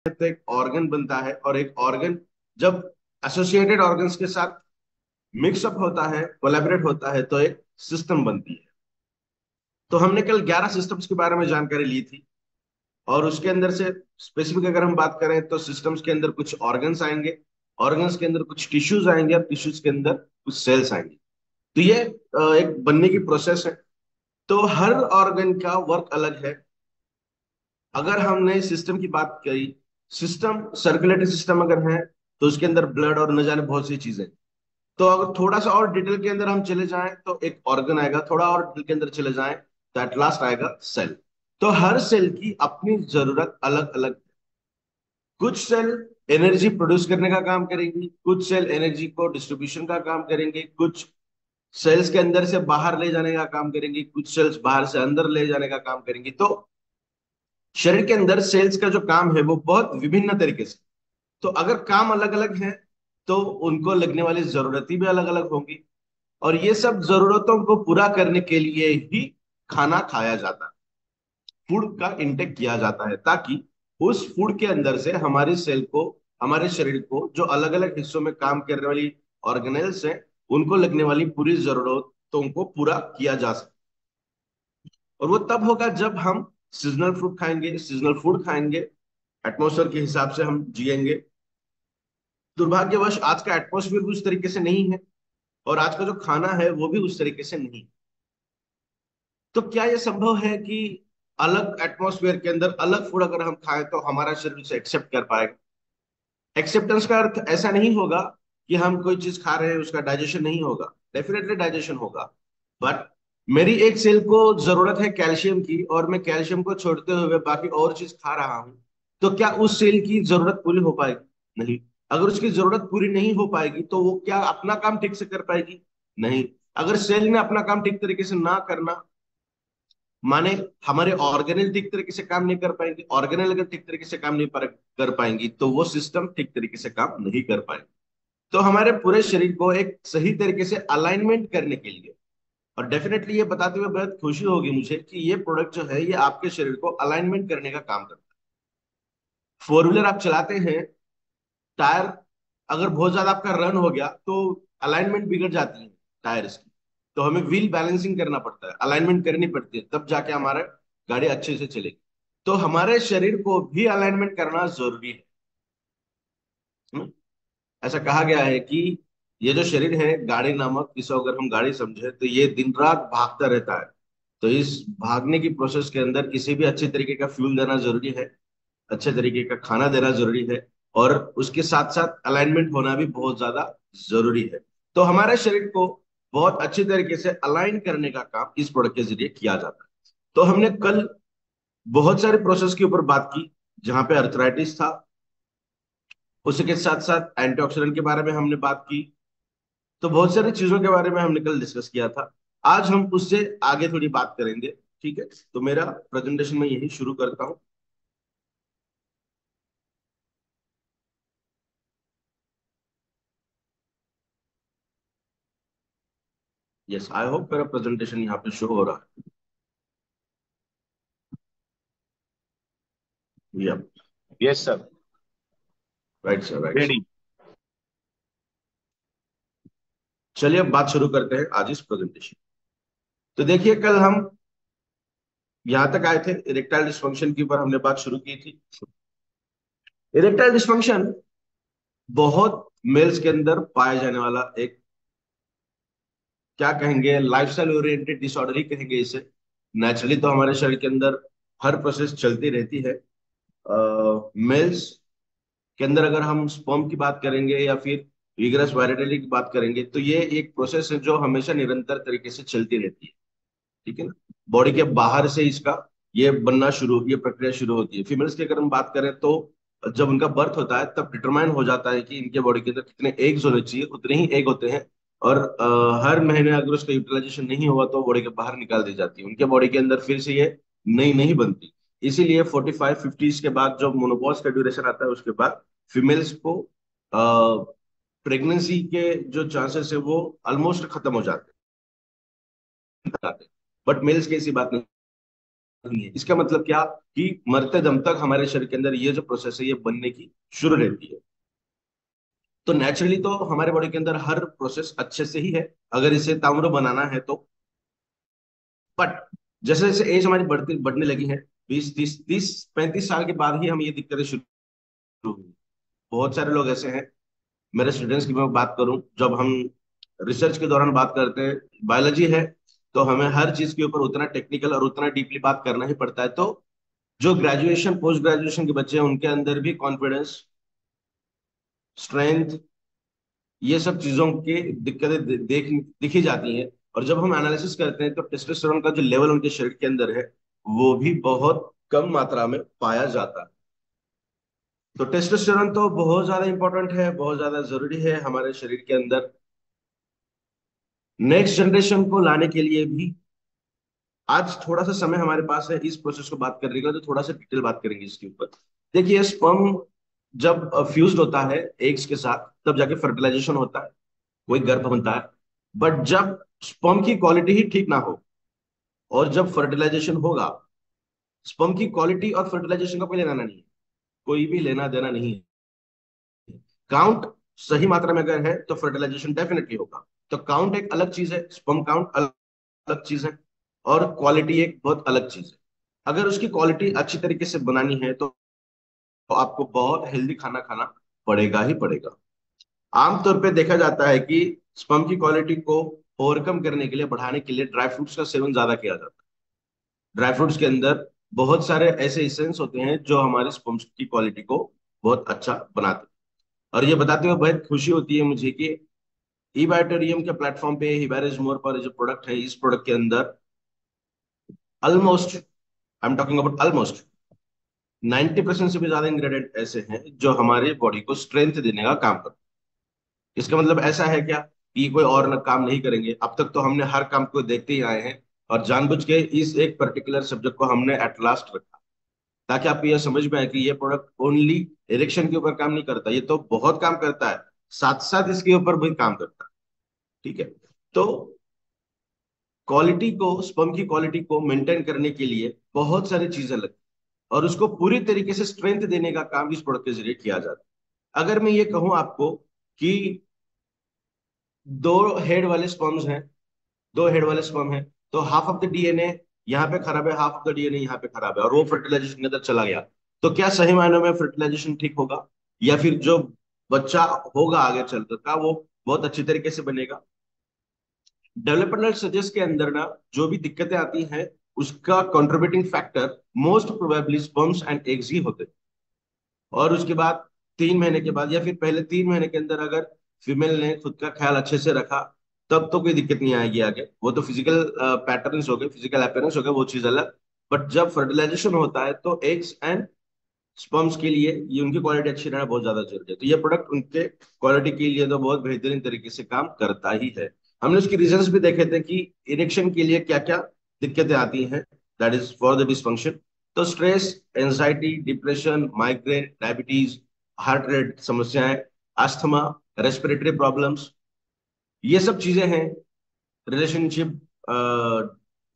तो एक ऑर्गन बनता है, और एक ऑर्गन जब एसोसिएटेड ऑर्गन्स के साथ मिक्सअप होता है, कोलैबोरेट होता है, तो एक सिस्टम बनती है। तो हमने कल 11 सिस्टम्स के बारे में जानकारी ली थी, और उसके अंदर से स्पेसिफिक अगर हम बात करें तो सिस्टम्स के अंदर कुछ ऑर्गन्स आएंगे, ऑर्गन्स के अंदर कुछ टिश्यूज आएंगे, और टिश्यूज के अंदर कुछ सेल्स आएंगे। तो ये एक बनने की प्रोसेस है। तो हर ऑर्गन का वर्क अलग है। अगर हमने सिस्टम की बात करी, सिस्टम सर्कुलेटरी सिस्टम अगर है, तो उसके अंदर ब्लड और न जाने बहुत सी चीजें। तो अगर थोड़ा सा और डिटेल के अंदर हम चले जाएं तो एक ऑर्गन आएगा, थोड़ा और डिटेल के अंदर चले जाएं तो एट लास्ट आएगा सेल। तो हर सेल की अपनी जरूरत अलग अलग। कुछ सेल एनर्जी प्रोड्यूस करने का काम करेंगी, कुछ सेल एनर्जी को डिस्ट्रीब्यूशन का काम करेंगे, कुछ सेल्स के अंदर से बाहर ले जाने का काम करेंगी, कुछ सेल्स बाहर से अंदर ले जाने का काम करेंगी। तो शरीर के अंदर सेल्स का जो काम है वो बहुत विभिन्न तरीके से। तो अगर काम अलग अलग है तो उनको लगने वाली जरूरतें भी अलग अलग होंगी, और ये सब जरूरतों को पूरा करने के लिए ही खाना खाया जाता है, फूड का इंटेक किया जाता है, ताकि उस फूड के अंदर से हमारे सेल को, हमारे शरीर को जो अलग अलग हिस्सों में काम करने वाली ऑर्गेनेल्स हैं, उनको लगने वाली पूरी जरूरतों को पूरा किया जा सके। और वो तब होगा जब हम सीजनल फ्रूट खाएंगे, सीजनल फूड खाएंगे, एटमोसफेयर के हिसाब से हम जिएंगे। दुर्भाग्यवश आज का एटमोसफियर भी उस तरीके से नहीं है, और आज का जो खाना है वो भी उस तरीके से नहीं। तो क्या ये संभव है कि अलग एटमॉस्फेयर के अंदर अलग फूड अगर हम खाएं तो हमारा शरीर उसे एक्सेप्ट कर पाएगा? एक्सेप्टेंस का अर्थ ऐसा नहीं होगा कि हम कोई चीज खा रहे हैं उसका डाइजेशन नहीं होगा, डेफिनेटली डाइजेशन होगा। बट मेरी एक सेल को जरूरत है कैल्शियम की, और मैं कैल्शियम को छोड़ते हुए बाकी और चीज खा रहा हूं, तो क्या उस सेल की जरूरत पूरी हो पाएगी? नहीं। अगर उसकी जरूरत पूरी नहीं हो पाएगी तो वो क्या अपना काम ठीक से कर पाएगी? नहीं। अगर सेल ने अपना काम ठीक तरीके से ना करना, माने हमारे ऑर्गेनल ठीक तरीके से काम नहीं कर पाएंगे, ऑर्गेनल अगर ठीक तरीके से काम नहीं कर पाएंगी तो वो सिस्टम ठीक तरीके से काम नहीं कर पाएंगे। तो हमारे पूरे शरीर को एक सही तरीके से अलाइनमेंट करने के लिए, और डेफिनेटली ये बताते हुए बहुत खुशी होगी मुझे कि ये प्रोडक्ट जो है ये आपके शरीर को अलाइनमेंट करने का काम करता है। फोर व्हीलर आप चलाते हैं, टायर अगर बहुत ज्यादा आपका रन हो गया तो अलाइनमेंट बिगड़ जाती है टायर्स की। तो हमें व्हील बैलेंसिंग करना पड़ता है, अलाइनमेंट करनी पड़ती है, तब जाके हमारा गाड़ी अच्छे से चलेगी। तो हमारे शरीर को भी अलाइनमेंट करना जरूरी है। हम्म? ऐसा कहा गया है कि ये जो शरीर है गाड़ी नामक, इसको अगर हम गाड़ी समझे तो ये दिन रात भागता रहता है। तो इस भागने की प्रोसेस के अंदर किसी भी अच्छे तरीके का फ्यूल देना जरूरी है, अच्छे तरीके का खाना देना जरूरी है, और उसके साथ साथ अलाइनमेंट होना भी बहुत ज्यादा जरूरी है। तो हमारे शरीर को बहुत अच्छी तरीके से अलाइन करने का काम इस प्रोडक्ट के जरिए किया जाता है। तो हमने कल बहुत सारे प्रोसेस के ऊपर बात की, जहां पे अर्थराइटिस था, उसके साथ साथ एंटीऑक्सीडेंट के बारे में हमने बात की। तो बहुत सारी चीजों के बारे में हमने कल डिस्कस किया था। आज हम उससे आगे थोड़ी बात करेंगे। ठीक है, तो मेरा प्रेजेंटेशन में यही शुरू करता हूँ। यस, आई होप मेरा प्रेजेंटेशन यहाँ पे शो हो रहा है। Yup. Yes sir. Right sir, right sir. Ready. चलिए अब बात शुरू करते हैं आज इस प्रेजेंटेशन। तो देखिए, कल हम यहां तक आए थे, इरेक्टाइल डिस्फंक्शन के ऊपर हमने बात शुरू की थी। इरेक्टाइल डिस्फंक्शन बहुत मेल्स के अंदर पाया जाने वाला एक, क्या कहेंगे, लाइफस्टाइल ओरिएंटेड डिसऑर्डर ही कहेंगे इसे। नेचुरली तो हमारे शरीर के अंदर हर प्रोसेस चलती रहती है। मेल्स के अंदर अगर हम स्पर्म की बात करेंगे या फिर विगरस वायरेटिलिटी की बात करेंगे, तो ये एक प्रोसेस है जो हमेशा निरंतर तरीके से चलती रहती है। ठीक है ना? बॉडी के बाहर से इसका ये बनना शुरू, ये प्रक्रिया शुरू होती है। फीमेल्स की अगर हम बात करें तो जब उनका बर्थ होता है तब डिटरमाइन हो जाता है कि इनके बॉडी के अंदर कितने एग्स होने चाहिए, उतने ही एग होते हैं। और हर महीने अगर उसका यूटिलाइजेशन नहीं हुआ तो बॉडी के बाहर निकाल दी जाती है, उनके बॉडी के अंदर फिर से ये नई नहीं बनती। इसीलिए 45-50 के बाद जब मोनोपॉज का ड्यूरेशन आता है उसके बाद फीमेल्स को प्रेगनेंसी के जो चांसेस है वो ऑलमोस्ट खत्म हो जाते हैं। बट मेल्स की ऐसी बात नहीं नहीं है। इसका मतलब क्या कि मरते दम तक हमारे शरीर के अंदर ये जो प्रोसेस है ये बनने की शुरू रहती है। तो नेचुरली तो हमारे बॉडी के अंदर हर प्रोसेस अच्छे से ही है, अगर इसे ताम्र बनाना है तो। बट जैसे जैसे एज हमारी बढ़ने लगी है, 20 30 30 35 साल के बाद ही हम ये दिक्कतें शुरू हुई। बहुत सारे लोग ऐसे हैं, मेरे स्टूडेंट्स की मैं बात करूं, जब हम रिसर्च के दौरान बात करते हैं, बायोलॉजी है तो हमें हर चीज के ऊपर उतना टेक्निकल और उतना डीपली बात करना ही पड़ता है। तो जो ग्रेजुएशन पोस्ट ग्रेजुएशन के बच्चे हैं उनके अंदर भी कॉन्फिडेंस, स्ट्रेंथ, ये सब चीजों की दिक्कतें दिखी जाती हैं। और जब हम एनालिसिस करते हैं तो टेस्टोस्टेरोन का जो लेवल उनके शरीर के अंदर है वो भी बहुत कम मात्रा में पाया जाता है। तो टेस्टोस्टेरोन तो बहुत ज्यादा इंपॉर्टेंट है, बहुत ज्यादा जरूरी है हमारे शरीर के अंदर। नेक्स्ट जनरेशन को लाने के लिए भी आज थोड़ा सा समय हमारे पास है इस प्रोसेस को बात करने के लिए, तो थोड़ा सा डिटेल बात करेंगे इसके ऊपर। देखिए, स्पर्म जब फ्यूज होता है एग्स के साथ तब जाके फर्टिलाइजेशन होता है, वही गर्भ बनता है। बट जब स्पर्म की क्वालिटी ही ठीक ना हो और जब फर्टिलाइजेशन होगा, स्पर्म की क्वालिटी और फर्टिलाइजेशन का कोई लेना देना नहीं है, कोई भी लेना देना नहीं है। काउंट सही मात्रा में अगर है तो फर्टिलाइजेशन डेफिनेटली होगा। तो काउंट एक अलग चीज है, स्पर्म काउंट अलग अलग चीज है, और क्वालिटी एक बहुत अलग चीज है। अगर उसकी क्वालिटी अच्छी तरीके से बनानी है तो आपको बहुत हेल्दी खाना खाना पड़ेगा ही पड़ेगा। आमतौर पे देखा जाता है कि स्पर्म की क्वालिटी को ओवरकम करने के लिए, बढ़ाने के लिए ड्राई फ्रूट्स का सेवन ज्यादा किया जाता है। ड्राई फ्रूट्स के अंदर बहुत सारे ऐसे इसेंस होते हैं जो हमारे स्पर्म की क्वालिटी को बहुत अच्छा बनाते हैं। और ये बताते हुए बहुत खुशी होती है मुझे कि ईबायोटोरियम के प्लेटफॉर्म पे हिबारिज मोर पर जो प्रोडक्ट है, इस प्रोडक्ट के अंदर almost, I am talking about almost 90% से भी ज्यादा इंग्रेडिएंट ऐसे हैं जो हमारे बॉडी को स्ट्रेंथ देने का काम करते हैं। इसका मतलब ऐसा है क्या कि कोई और न काम नहीं करेंगे? अब तक तो हमने हर काम को देखते ही आए हैं, और जानबूझ के इस एक पर्टिकुलर सब्जेक्ट को हमने एट लास्ट रखा ताकि आपको यह समझ में आए कि ये प्रोडक्ट ओनली इरेक्शन के ऊपर काम नहीं करता, ये तो बहुत काम करता है, साथ साथ इसके ऊपर भी काम करता है। ठीक है। तो क्वालिटी को, स्पर्म की क्वालिटी को मेंटेन करने के लिए बहुत सारी चीजें लगती हैं, और उसको पूरी तरीके से स्ट्रेंथ देने का काम इस प्रोडक्ट के जरिए किया जाता है। अगर मैं ये कहूं आपको कि दो हेड वाले स्पर्म्स हैं, दो हेड वाले स्पर्म हैं, तो हाफ ऑफ द डीएनए यहाँ पे खराब है, हाफ ऑफ द डीएनए यहाँ पे खराब है, और वो फर्टिलाइजेशन के अंदर चला गया, तो क्या सही मायनों में फर्टिलाइजेशन ठीक होगा? या फिर जो बच्चा होगा आगे चलकर का वो बहुत अच्छी तरीके से बनेगा? डेवलपमेंटल स्टेजेस के अंदर ना जो भी दिक्कतें आती हैं उसका contributing factor most probably sperms and eggs ही होते हैं। और उसके बाद 3 महीने के बाद या फिर पहले 3 महीने के अंदर अगर फीमेल ने खुद का ख्याल अच्छे से रखा तब तो कोई दिक्कत नहीं आएगी आगे, वो तो फिजिकल पैटर्न्स हो गए, फिजिकल अपीयरेंस हो गए, वो चीज अलग। बट जब फर्टिलाइजेशन होता है तो एग्स एंड स्पर्म्स के लिए ये उनकी क्वालिटी अच्छी रहना बहुत ज्यादा जरूरी है। तो ये प्रोडक्ट उनके क्वालिटी के लिए तो बहुत बेहतरीन तरीके से काम करता ही है। हमने उसकी रीजंस भी देखे थे कि इरेक्शन के लिए क्या क्या दिक्कतें आती हैं, that is for the dysfunction. तो stress, anxiety, depression, migraine, diabetes, heart rate समस्याएं, अस्थमा, रेस्पिरेटरी प्रॉब्लम्स, ये सब चीजें हैं। रिलेशनशिप,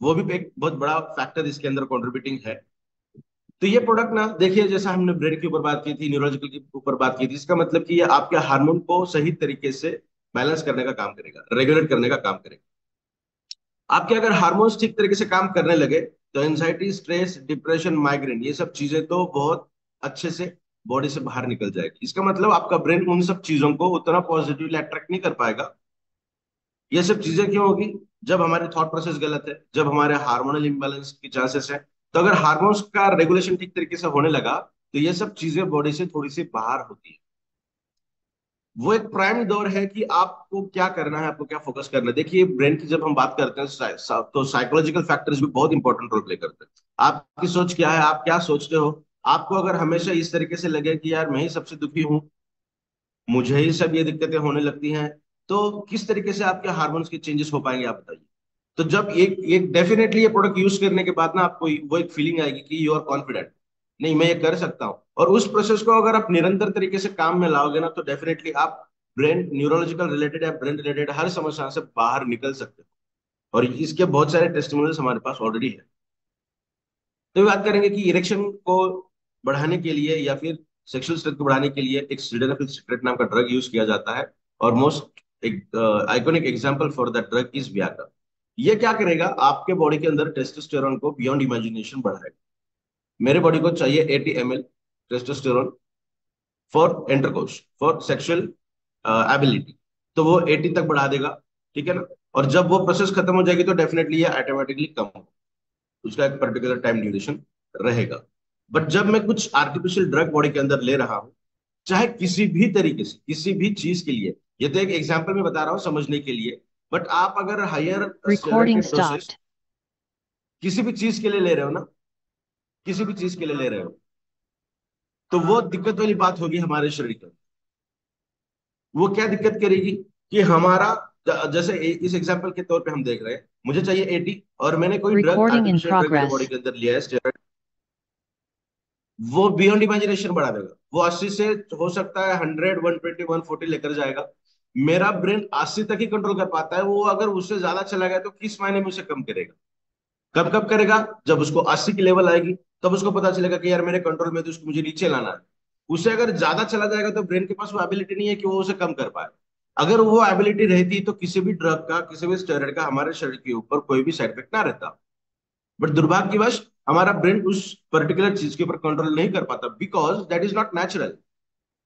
वो भी एक बहुत बड़ा फैक्टर इसके अंदर कंट्रीब्यूटिंग है। तो ये प्रोडक्ट ना, देखिए जैसा हमने ब्रेन के ऊपर बात की थी, न्यूरोलॉजिकल के ऊपर बात की थी, इसका मतलब कि ये आपके हार्मोन को सही तरीके से बैलेंस करने का काम करेगा, रेगुलेट करने का काम करेगा। आपके अगर हार्मोन्स ठीक तरीके से काम करने लगे तो एंजाइटी, स्ट्रेस, डिप्रेशन, माइग्रेन, ये सब चीजें तो बहुत अच्छे से बॉडी से बाहर निकल जाएगी। इसका मतलब आपका ब्रेन उन सब चीजों को उतना पॉजिटिवली अट्रैक्ट नहीं कर पाएगा। ये सब चीजें क्यों होगी? जब हमारे थॉट प्रोसेस गलत है, जब हमारे हार्मोनल इम्बैलेंस की चांसेस है, तो अगर हार्मोन्स का रेगुलेशन ठीक तरीके से होने लगा तो ये सब चीजें बॉडी से थोड़ी सी बाहर होती है। वो एक प्राइम दौर है कि आपको क्या करना है, आपको क्या फोकस करना है। देखिए, ब्रेन की जब हम बात करते हैं तो साइकोलॉजिकल फैक्टर्स भी बहुत इंपॉर्टेंट रोल प्ले करते हैं। आपकी सोच क्या है, आप क्या सोचते हो? आपको अगर हमेशा इस तरीके से लगे कि यार मैं ही सबसे दुखी हूँ, मुझे ही सब ये दिक्कतें होने लगती हैं, तो किस तरीके से आपके हार्मोन्स के चेंजेस हो पाएंगे, आप बताइए। तो जब एक एक डेफिनेटली ये प्रोडक्ट यूज करने के बाद ना आपको वो एक फीलिंग आएगी कि यू आर कॉन्फिडेंट, नहीं मैं ये कर सकता हूँ। और उस प्रोसेस को अगर आप निरंतर तरीके से काम में लाओगे ना, तो डेफिनेटली आप ब्रेन न्यूरोलॉजिकल रिलेटेड या ब्रेन रिलेटेड हर समस्या से बाहर निकल सकते हो। और इसके बहुत सारे टेस्टिमोनियल्स हमारे पास ऑलरेडी है। तो ये बात करेंगे कि इरेक्शन को बढ़ाने के लिए या फिर सेक्सुअल स्ट्रेंथ को बढ़ाने के लिए एक सिल्डेनाफिल सिट्रेट नाम का ड्रग यूज किया जाता है। और मोस्ट एक iconic example for that drug is Viagra. ये क्या करेगा, आपके बॉडी के अंदर टेस्टोस्टेरोन को बियॉन्ड इमेजिनेशन बढ़ाएगा। मेरे बॉडी को चाहिए 80 ml testosterone for intercourse, for sexual ability, तो वो 80 तक बढ़ा देगा। ठीक है ना। और जब वो प्रोसेस खत्म हो जाएगी तो डेफिनेटली ये ऑटोमेटिकली कम हो, उसका एक पर्टिकुलर टाइम ड्यूरेशन रहेगा। बट जब मैं कुछ आर्टिफिशियल ड्रग बॉडी के अंदर ले रहा हूं, चाहे किसी भी तरीके से किसी भी चीज के लिए, ये तो एक एग्जांपल में बता रहा हूं समझने के लिए, बट आप अगर हायर स्टेरॉइड Recording के डोसेज stopped. किसी भी चीज के लिए ले रहे हो ना, किसी भी चीज के लिए ले रहे हो, तो वो दिक्कत वाली बात होगी हमारे शरीर के। वो क्या दिक्कत करेगी कि हमारा जैसे इस एग्जांपल के तौर पे हम देख रहे हैं, मुझे चाहिए 80 और मैंने कोई drug, Recording in artificial drug मेरे बॉडी progress. के अंदर लिया है स्टेरॉइड, वो बियॉन्ड इमेजिनेशन बढ़ा देगा। वो 80 से हो सकता है 100, 120, 140 लेकर जाएगा। मेरा ब्रेन 80 तक ही कंट्रोल कर पाता है, वो अगर उससे ज्यादा चला गया तो किस मायने में उसे कम करेगा। कब कब करेगा, जब उसको 80 की लेवल आएगी तब उसको पता चलेगा कि यार मेरे कंट्रोल में तो उसको मुझे नीचे लाना है। उसे अगर ज्यादा चला जाएगा तो ब्रेन के पास वो एबिलिटी नहीं है कि वो उसे कम कर पाए। अगर वो एबिलिटी रहती तो किसी भी ड्रग का, किसी भी स्टेरॉइड का हमारे शरीर के ऊपर कोई भी साइड इफेक्ट ना रहता। बट दुर्भाग्यवश हमारा ब्रेन उस पर्टिकुलर चीज के ऊपर कंट्रोल नहीं कर पाता, because that is not natural.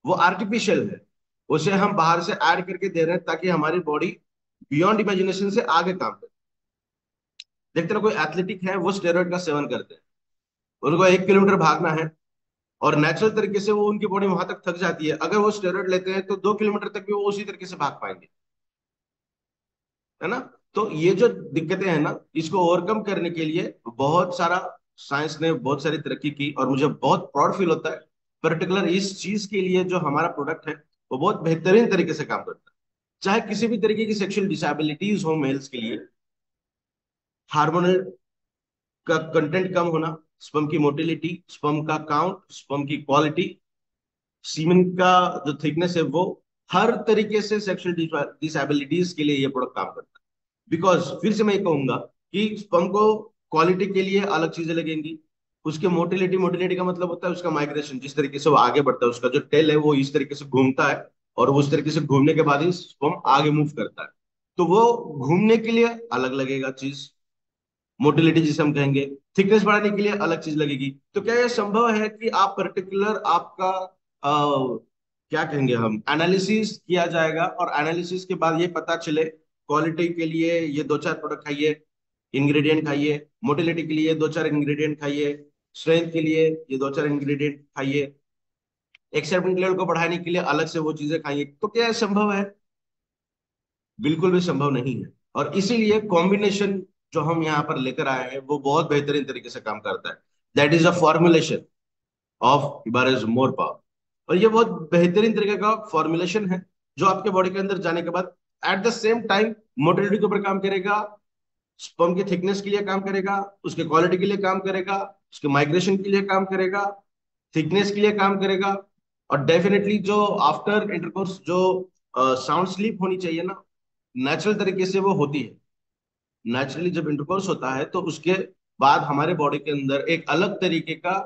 वो आर्टिफिशियल है। उसे हम बाहर से ऐड करके दे रहे हैं ताकि हमारी बॉडी बियॉन्ड इमेजिनेशन से आगे काम करे। देखते ना, कोई एथलेटिक है वो स्टेरॉइड का सेवन करते हैं, उनको 1 किलोमीटर भागना है और नेचुरल तरीके से वो उनकी बॉडी वहां तक थक जाती है, अगर वो स्टेरॉइड लेते हैं तो 2 किलोमीटर तक भी वो उसी तरीके से भाग पाएंगे। है ना। तो ये जो दिक्कतें हैं ना, इसको ओवरकम करने के लिए बहुत सारा साइंस ने बहुत सारी तरक्की की और मुझे बहुत प्राउड फील होता है। पर्टिकुलर इस चीज के लिए जो हमारा प्रोडक्ट है वो बहुत बेहतरीन तरीके से काम करता है। चाहे किसी भी तरीके की सेक्सुअल डिसेबिलिटीज हो मेल्स के लिए, हार्मोनल का कंटेंट कम होना, स्पर्म की मोटिलिटी, स्पर्म का काउंट, स्पर्म की क्वालिटी, सीमेन का जो थिकनेस है, वो हर तरीके से सेक्सुअल डिसेबिलिटीज के लिए ये प्रोडक्ट काम करता है। बिकॉज फिर से मैं ये कहूंगा कि स्पर्म को क्वालिटी के लिए अलग चीजें लगेंगी, उसके मोटिलिटी, मोटिलिटी का मतलब होता है उसका माइग्रेशन, जिस तरीके से वो आगे बढ़ता है, उसका जो टेल है वो इस तरीके से घूमता है और उस तरीके से घूमने के बाद ही स्पर्म आगे मूव करता है। तो वो घूमने के लिए अलग लगेगा चीज, मोटिलिटी जिसे हम कहेंगे, थिकनेस बढ़ाने के लिए अलग चीज लगेगी। तो क्या यह संभव है कि आप पर्टिकुलर आपका क्या कहेंगे हम, एनालिसिस किया जाएगा और एनालिसिस के बाद ये पता चले क्वालिटी के लिए ये दो चार प्रोडक्ट खाइए, इंग्रेडिएंट खाइए, मोटिलिटी के लिए दो चार इंग्रेडिएंट खाइए, स्ट्रेंथ के लिए ये दो चार इंग्रेडिएंट खाइए, एक्साइटमेंट लेवल को बढ़ाने के लिए अलग से वो चीजें खाइए, तो क्या यह संभव है? बिल्कुल भी संभव नहीं है। और इसीलिए कॉम्बिनेशन जो हम यहाँ पर लेकर आए हैं वो बहुत बेहतरीन तरीके से काम करता है। That is a formulation of इबारज मोर पावर। और ये बहुत बेहतरीन तरीके का फॉर्मुलेशन है जो आपके बॉडी के अंदर जाने के बाद at the same time motility के ऊपर काम करेगा, स्पर्म की थिकनेस के लिए काम करेगा, उसके क्वालिटी के लिए काम करेगा, उसके माइग्रेशन के लिए काम करेगा, थिकनेस के लिए काम करेगा। और डेफिनेटली जो आफ्टर इंटरकोर्स जो साउंड स्लीप होनी चाहिए ना, नेचुरल तरीके से वो होती है। नेचुरली जब इंटरकोर्स होता है तो उसके बाद हमारे बॉडी के अंदर एक अलग तरीके का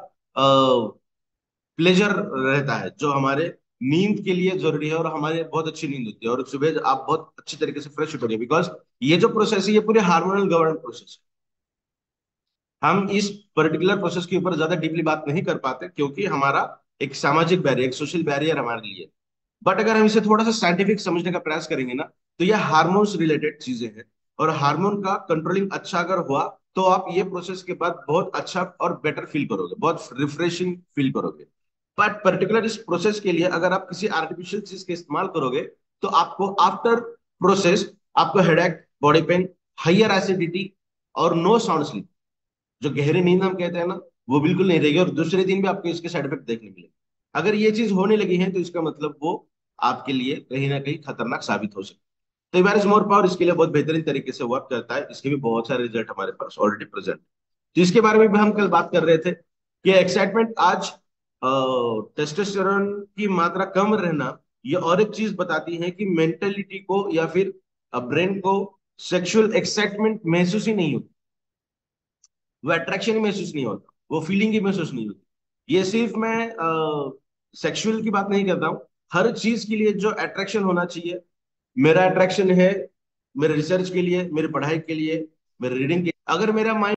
प्लेजर रहता है जो हमारे नींद के लिए जरूरी है, और हमारे बहुत अच्छी नींद होती है और सुबह आप बहुत अच्छी तरीके से फ्रेश उठोगे। बिकॉज ये जो प्रोसेस है ये पूरे हार्मोनल गवर्न प्रोसेस है। हम इस पर्टिकुलर प्रोसेस के ऊपर ज्यादा डीपली बात नहीं कर पाते क्योंकि हमारा एक सामाजिक बैरियर, एक सोशल बैरियर हमारे लिए। बट अगर हम इसे थोड़ा सा साइंटिफिक समझने का प्रयास करेंगे ना, तो ये हार्मोन्स रिलेटेड चीजें हैं। और हार्मोन का कंट्रोलिंग अच्छा अगर हुआ तो आप ये प्रोसेस के बाद बहुत अच्छा और बेटर फील करोगे, बहुत रिफ्रेशिंग फील करोगे। बट पर्टिकुलर इस प्रोसेस के लिए अगर आप किसी आर्टिफिशियल चीज का इस्तेमाल करोगे तो आपको आफ्टर प्रोसेस आपको headache, body pain, higher acidity और नो साउंड स्लीप, जो गहरी नींद हम कहते हैं ना, वो बिल्कुल नहीं रहेगी और दूसरे दिन भी आपको इसके साइड इफेक्ट देखने मिलेंगे। अगर ये चीज होने लगी है तो इसका मतलब वो आपके लिए कहीं ना कहीं खतरनाक साबित हो सकती है। तो इबारिस मोर पावर इसके लिए बहुत बेहतरीन तरीके से वर्क करता है, इसके भी बहुत सारे रिजल्ट हमारे पास ऑलरेडी प्रेजेंट। तो इसके बारे में भी हम कल बात कर रहे थे कि एक्साइटमेंट आज, टेस्टोस्टेरोन की मात्रा कम रहना, ये और एक चीज बताती है कि मेंटेलिटी को या फिर ब्रेन को सेक्सुअल एक्साइटमेंट महसूस ही नहीं होती, वो अट्रैक्शन ही महसूस नहीं होता। वो फीलिंग ही महसूस नहीं होती। ये सिर्फ मैं सेक्सुअल की बात नहीं करता हूँ, हर चीज के लिए जो अट्रैक्शन होना चाहिए, मेरा अट्रैक्शन है मेरे रिसर्च के लिए, मेरी पढ़ाई के लिए, मेरे रीडिंग के, अगर मेरा माइंड